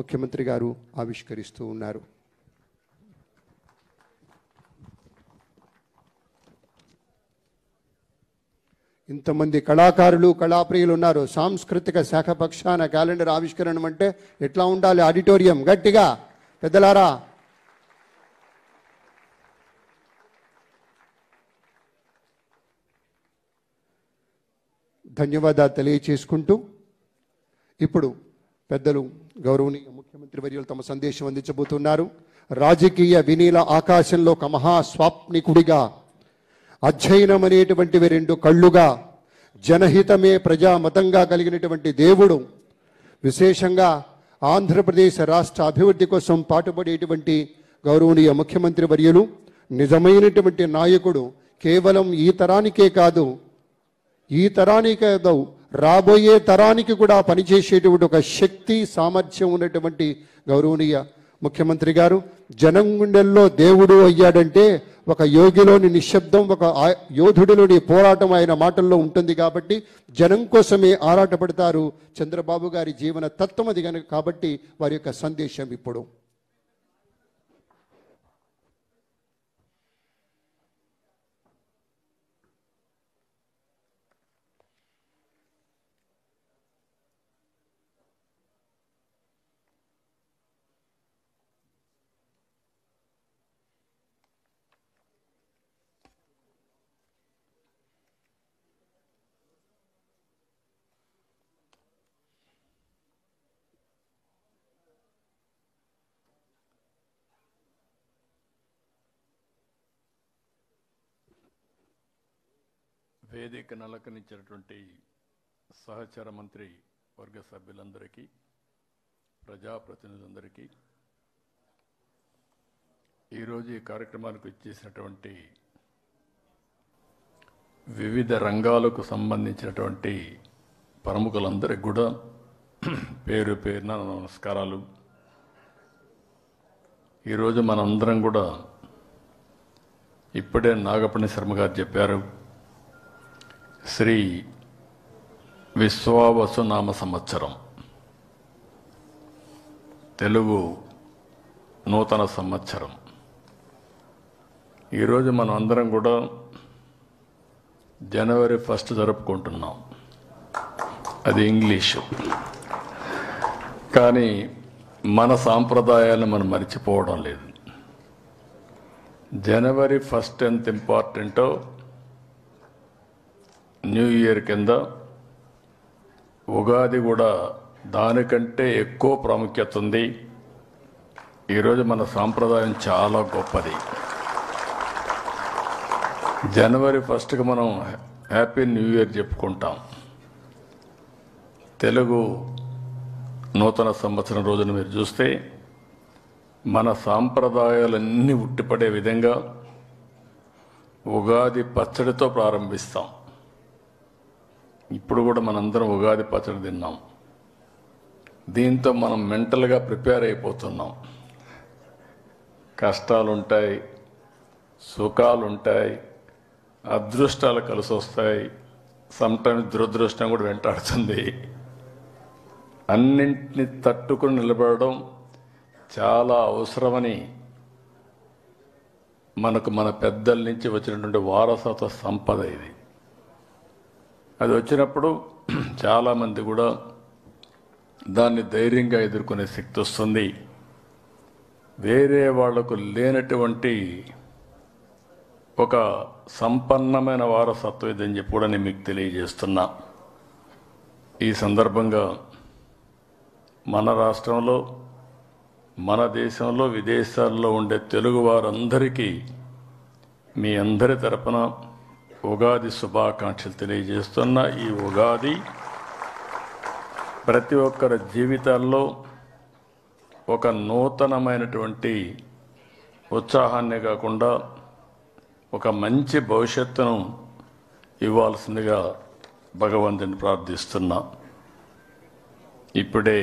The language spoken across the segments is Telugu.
ముఖ్యమంత్రి గారు ఆవిష్కరిస్తూ ఉన్నారు. ఇంతమంది కళాకారులు కళాప్రియులు ఉన్నారు. సాంస్కృతిక శాఖ పక్షాన క్యాలెండర్ ఆవిష్కరణ అంటే ఎట్లా ఉండాలి? ఆడిటోరియం గట్టిగా పెద్దలారా. ధన్యవాదాలు తెలియచేసుకుంటూ ఇప్పుడు పెద్దలు గౌరవనీయ ముఖ్యమంత్రి వర్యులు తమ సందేశం అందించబోతున్నారు. రాజకీయ వినీల ఆకాశంలో ఒక మహాస్వాప్నికుడిగా, అధ్యయనం అనేటువంటివి రెండు కళ్ళుగా, జనహితమే ప్రజామతంగా కలిగినటువంటి దేవుడు, విశేషంగా ఆంధ్రప్రదేశ్ రాష్ట్ర అభివృద్ధి కోసం పాటుపడేటువంటి గౌరవనీయ ముఖ్యమంత్రి వర్యులు నిజమైనటువంటి నాయకుడు. కేవలం ఈ తరానికే కాదు, ఈ తరానికే కాదు, రాబోయే తరానికి కూడా పనిచేసేటువంటి ఒక శక్తి సామర్థ్యం ఉన్నటువంటి గౌరవనీయ ముఖ్యమంత్రి గారు. జనం గుండెల్లో దేవుడు అయ్యాడంటే ఒక యోగిలోని నిశ్శబ్దం, ఒక యోధుడిలోని పోరాటం ఆయన మాటల్లో ఉంటుంది. కాబట్టి జనం కోసమే ఆరాటపడతారు. చంద్రబాబు గారి జీవన తత్వం అది కనుక కాబట్టి వారి యొక్క సందేశం ఇప్పుడు. వేదికను అలంకరించినటువంటి సహచర మంత్రి వర్గ సభ్యులందరికీ, ప్రజాప్రతినిధులందరికీ, ఈరోజు ఈ కార్యక్రమానికి ఇచ్చేసినటువంటి వివిధ రంగాలకు సంబంధించినటువంటి ప్రముఖులందరికీ కూడా పేరు పేరున నమస్కారాలు. ఈరోజు మనందరం కూడా ఇప్పుడే నాగపణి శర్మ గారు చెప్పారు, శ్రీ విశ్వావసునామ సంవత్సరం, తెలుగు నూతన సంవత్సరం. ఈరోజు మనం అందరం కూడా జనవరి 1 జరుపుకుంటున్నాం. అది ఇంగ్లీషు. కానీ మన సాంప్రదాయాలను మనం మర్చిపోవడం లేదు. జనవరి 1 ఎంత ఇంపార్టెంటో న్యూ ఇయర్ కింద ఉగాది కూడా దానికంటే ఎక్కువ ప్రాముఖ్యత ఉంది. ఈరోజు మన సాంప్రదాయం చాలా గొప్పది. జనవరి 1కి మనం హ్యాపీ న్యూ ఇయర్ చెప్పుకుంటాం. తెలుగు నూతన సంవత్సరం రోజున మీరు చూస్తే మన సాంప్రదాయాలన్నీ ఉట్టిపడే విధంగా ఉగాది పచ్చడితో ప్రారంభిస్తాం. ఇప్పుడు కూడా మనందరం ఉగాది పచ్చడి తిన్నాం. దీంతో మనం మెంటల్గా ప్రిపేర్ అయిపోతున్నాం. కష్టాలుంటాయి, సుఖాలుంటాయి, అదృష్టాలు కలిసి వస్తాయి, సమ్టైమ్స్ దురదృష్టం కూడా వెంటాడుతుంది. అన్నింటినీ తట్టుకుని నిలబడడం చాలా అవసరమని మనకు మన పెద్దల నుంచి వచ్చినటువంటి వారసత్వ సంపద ఇది. అది వచ్చినప్పుడు చాలామంది కూడా దాన్ని ధైర్యంగా ఎదుర్కొనే శక్తి వస్తుంది. వేరే వాళ్లకు లేనటువంటి ఒక సంపన్నమైన వారసత్వం ఇదని చెప్పి కూడా నేను మీకు తెలియజేస్తున్నా. ఈ సందర్భంగా మన రాష్ట్రంలో, మన దేశంలో, విదేశాల్లో ఉండే తెలుగు వారందరికీ మీ అందరి తరపున ఉగాది శుభాకాంక్షలు తెలియజేస్తున్నా. ఈ ఉగాది ప్రతి ఒక్కరి జీవితాల్లో ఒక నూతనమైనటువంటి ఉత్సాహాన్ని కాకుండా ఒక మంచి భవిష్యత్తును ఇవ్వాల్సిందిగా భగవంతుని ప్రార్థిస్తున్నా. ఇప్పుడే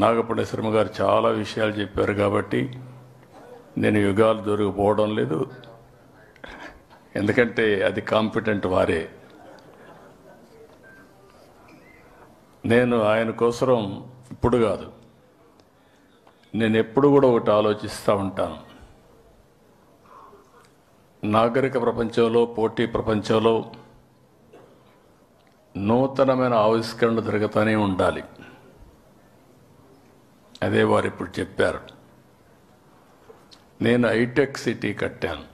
నాగపణి శర్మ గారు చాలా విషయాలు చెప్పారు కాబట్టి నేను యుగాలు దొరికిపోవడం లేదు. ఎందుకంటే అది కాంపిటెంట్ వారే. నేను ఆయన కోసం ఇప్పుడు కాదు, నేను ఎప్పుడు కూడా ఒకటి ఆలోచిస్తూ ఉంటాను. నాగరిక ప్రపంచంలో, పోటీ ప్రపంచంలో నూతనమైన ఆవిష్కరణలు జరుగుతూనే ఉండాలి. అదే వారు ఇప్పుడు చెప్పారు. నేను హైటెక్ సిటీ కట్టాను.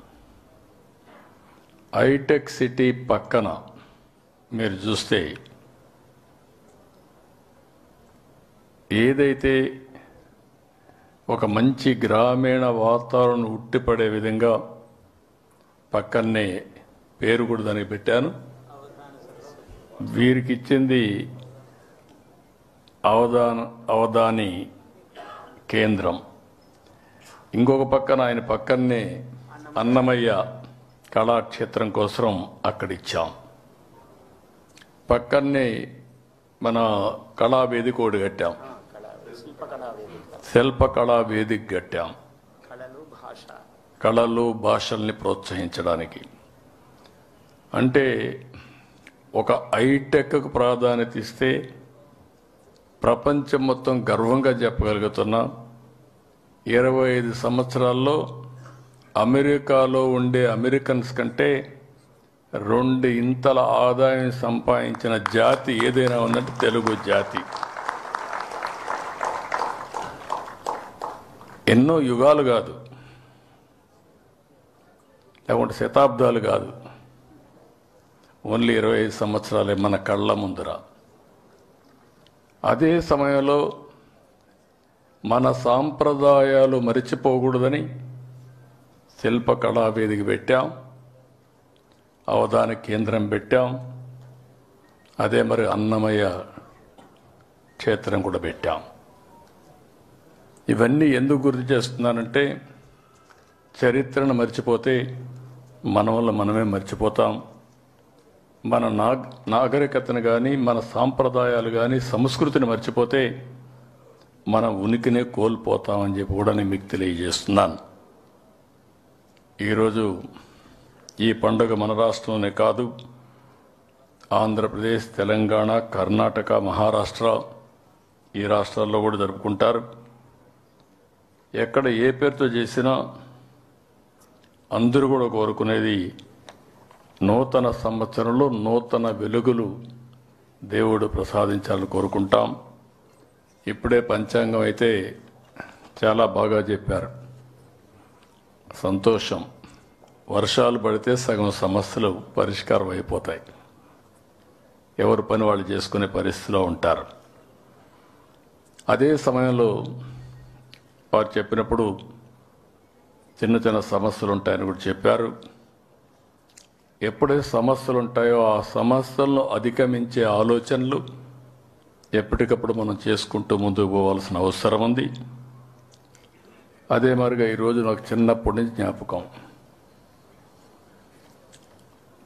హైటెక్ సిటీ పక్కన మీరు చూస్తే ఏదైతే ఒక మంచి గ్రామీణ వాతావరణం ఉట్టిపడే విధంగా పక్కనే పేరు కూడా దానికి పెట్టాను. వీరికి ఇచ్చింది అవధాని కేంద్రం. ఇంకొక పక్కన ఆయన పక్కనే అన్నమయ్య కళాక్షేత్రం కోసం అక్కడిచ్చాం. పక్కనే మన కళావేదిక ఒకటి కట్టాం, శిల్పకళా వేదిక కట్టాం, కళలు భాషల్ని ప్రోత్సహించడానికి. అంటే ఒక హైటెక్కు ప్రాధాన్యత ఇస్తే ప్రపంచం మొత్తం గర్వంగా చెప్పగలుగుతున్న 25 సంవత్సరాల్లో అమెరికాలో ఉండే అమెరికన్స్ కంటే 2 ఇంతల ఆదాయం సంపాదించిన జాతి ఏదైనా ఉందంటే తెలుగు జాతి. ఎన్నో యుగాలు కాదు, లేకుంటే శతాబ్దాలు కాదు, ఓన్లీ 25 సంవత్సరాలే మన కళ్ళ ముందర. అదే సమయంలో మన సాంప్రదాయాలు మరిచిపోకూడదని శిల్పకళా వేదిక పెట్టాం, అవధాన కేంద్రం పెట్టాం, అదే మరి అన్నమయ్య క్షేత్రం కూడా పెట్టాం. ఇవన్నీ ఎందుకు గుర్తు చేస్తున్నానంటే చరిత్రను మర్చిపోతే మన వల్ల మనమే మర్చిపోతాం. మన నాగరికతను కానీ, మన సాంప్రదాయాలు కానీ, సంస్కృతిని మర్చిపోతే మన ఉనికినే కోల్పోతామని చెప్పి కూడా నేను మీకు తెలియజేస్తున్నాను. ఈరోజు ఈ పండుగ మన రాష్ట్రంలోనే కాదు, ఆంధ్రప్రదేశ్, తెలంగాణ, కర్ణాటక, మహారాష్ట్ర ఈ రాష్ట్రాల్లో కూడా జరుపుకుంటారు. ఎక్కడ ఏ పేరుతో చేసినా అందరూ కూడా కోరుకునేది నూతన సంవత్సరంలో నూతన వెలుగులు దేవుడు ప్రసాదించాలని కోరుకుంటాం. ఇప్పుడే పంచాంగం అయితే చాలా బాగా చెప్పారు. సంతోషం. వర్షాలు పడితే సగం సమస్యలు పరిష్కారం అయిపోతాయి. ఎవరి పని వాళ్ళు చేసుకునే పరిస్థితిలో ఉంటారు. అదే సమయంలో వారు చెప్పినప్పుడు చిన్న చిన్న సమస్యలు ఉంటాయని కూడా చెప్పారు. ఎప్పుడైతే సమస్యలు ఉంటాయో ఆ సమస్యలను అధిగమించే ఆలోచనలు ఎప్పటికప్పుడు మనం చేసుకుంటూ ముందుకు పోవాల్సిన అవసరం ఉంది. అదే మరిగా ఈరోజు నాకు చిన్నప్పటి నుంచి జ్ఞాపకం,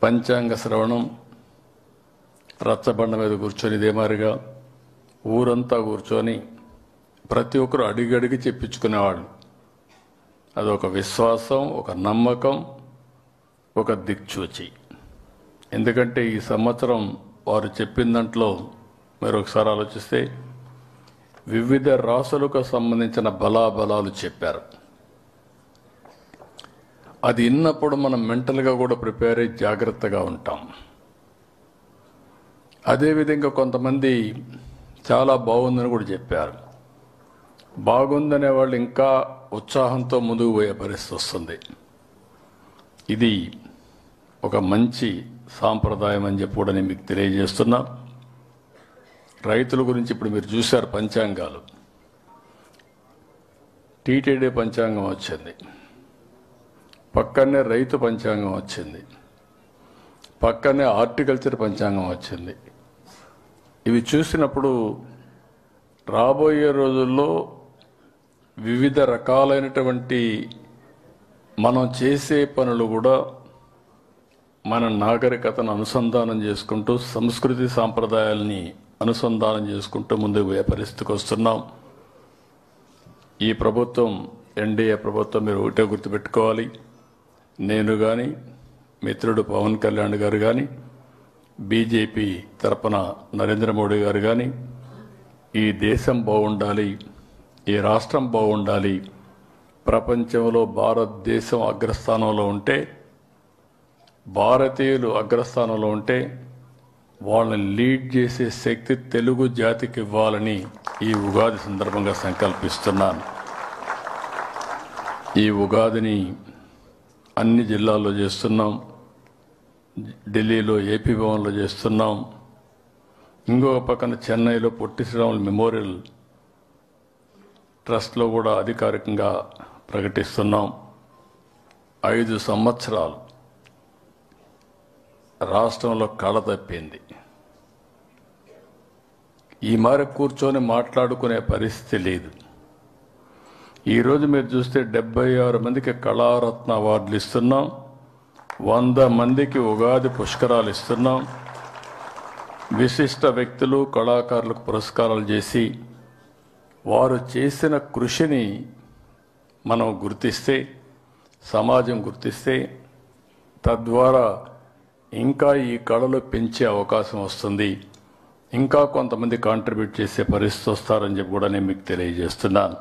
పంచాంగ శ్రవణం, రచ్చబండ మీద కూర్చొని ఇదే మారిగా ఊరంతా కూర్చొని ప్రతి ఒక్కరు అడిగడిగి చెప్పించుకునేవాళ్ళు. అదొక విశ్వాసం, ఒక నమ్మకం, ఒక దిక్చూచి. ఎందుకంటే ఈ సంవత్సరం వారు చెప్పిన దాంట్లో మీరు ఒకసారి ఆలోచిస్తే వివిధ రాసులకు సంబంధించిన బలాబలాలు చెప్పారు. అది విన్నప్పుడు మనం మెంటల్గా కూడా ప్రిపేర్ అయ్యి జాగ్రత్తగా ఉంటాం. అదేవిధంగా కొంతమంది చాలా బాగుందని కూడా చెప్పారు. బాగుందనే వాళ్ళు ఇంకా ఉత్సాహంతో ముందుకు పోయే పరిస్థితి వస్తుంది. ఇది ఒక మంచి సాంప్రదాయం అని చెప్పి కూడా నేను మీకు తెలియజేస్తున్నా. రైతుల గురించి ఇప్పుడు మీరు చూశారు పంచాంగాలు. టీటీడీ పంచాంగం వచ్చింది, పక్కనే రైతు పంచాంగం వచ్చింది, పక్కనే హార్టికల్చర్ పంచాంగం వచ్చింది. ఇవి చూసినప్పుడు రాబోయే రోజుల్లో వివిధ రకాలైనటువంటి మనం చేసే పనులు కూడా మన నాగరికతను అనుసంధానం చేసుకుంటూ, సంస్కృతి సాంప్రదాయాలని అనుసంధానం చేసుకుంటూ ముందుకు పోయే పరిస్థితికి వస్తున్నాం. ఈ ప్రభుత్వం, ఎన్డీఏ ప్రభుత్వం, మీరు ఒకటే గుర్తుపెట్టుకోవాలి, నేను కానీ, మిత్రుడు పవన్ కళ్యాణ్ గారు కానీ, బీజేపీ తరపున నరేంద్ర మోడీ గారు కానీ, ఈ దేశం బాగుండాలి, ఈ రాష్ట్రం బాగుండాలి, ప్రపంచంలో భారతదేశం అగ్రస్థానంలో ఉంటే, భారతీయులు అగ్రస్థానంలో ఉంటే వాళ్ళని లీడ్ చేసే శక్తి తెలుగు జాతికి ఇవ్వాలని ఈ ఉగాది సందర్భంగా సంకల్పిస్తున్నాను. ఈ ఉగాదిని అన్ని జిల్లాల్లో చేస్తున్నాం. ఢిల్లీలో ఏపీ భవన్లో చేస్తున్నాం. ఇంకొక పక్కన చెన్నైలో పొట్టి శ్రీరాములు మెమోరియల్ ట్రస్ట్లో కూడా అధికారికంగా ప్రకటిస్తున్నాం. 5 సంవత్సరాలు రాష్ట్రంలో కళ తప్పింది. ఈ మేరకు కూర్చొని మాట్లాడుకునే పరిస్థితి లేదు. ఈరోజు మీరు చూస్తే 76 మందికి కళారత్న అవార్డులు ఇస్తున్నాం. 100 మందికి ఉగాది పుష్కరాలు ఇస్తున్నాం. విశిష్ట వ్యక్తులు, కళాకారులకు పురస్కారాలు చేసి వారు చేసిన కృషిని మనం గుర్తిస్తే, సమాజం గుర్తిస్తే, తద్వారా ఇంకా ఈ కళలు పెంచే అవకాశం వస్తుంది. ఇంకా కొంతమంది కాంట్రిబ్యూట్ చేసే పరిస్థితి వస్తారని చెప్పి కూడా నేను మీకు తెలియజేస్తున్నాను.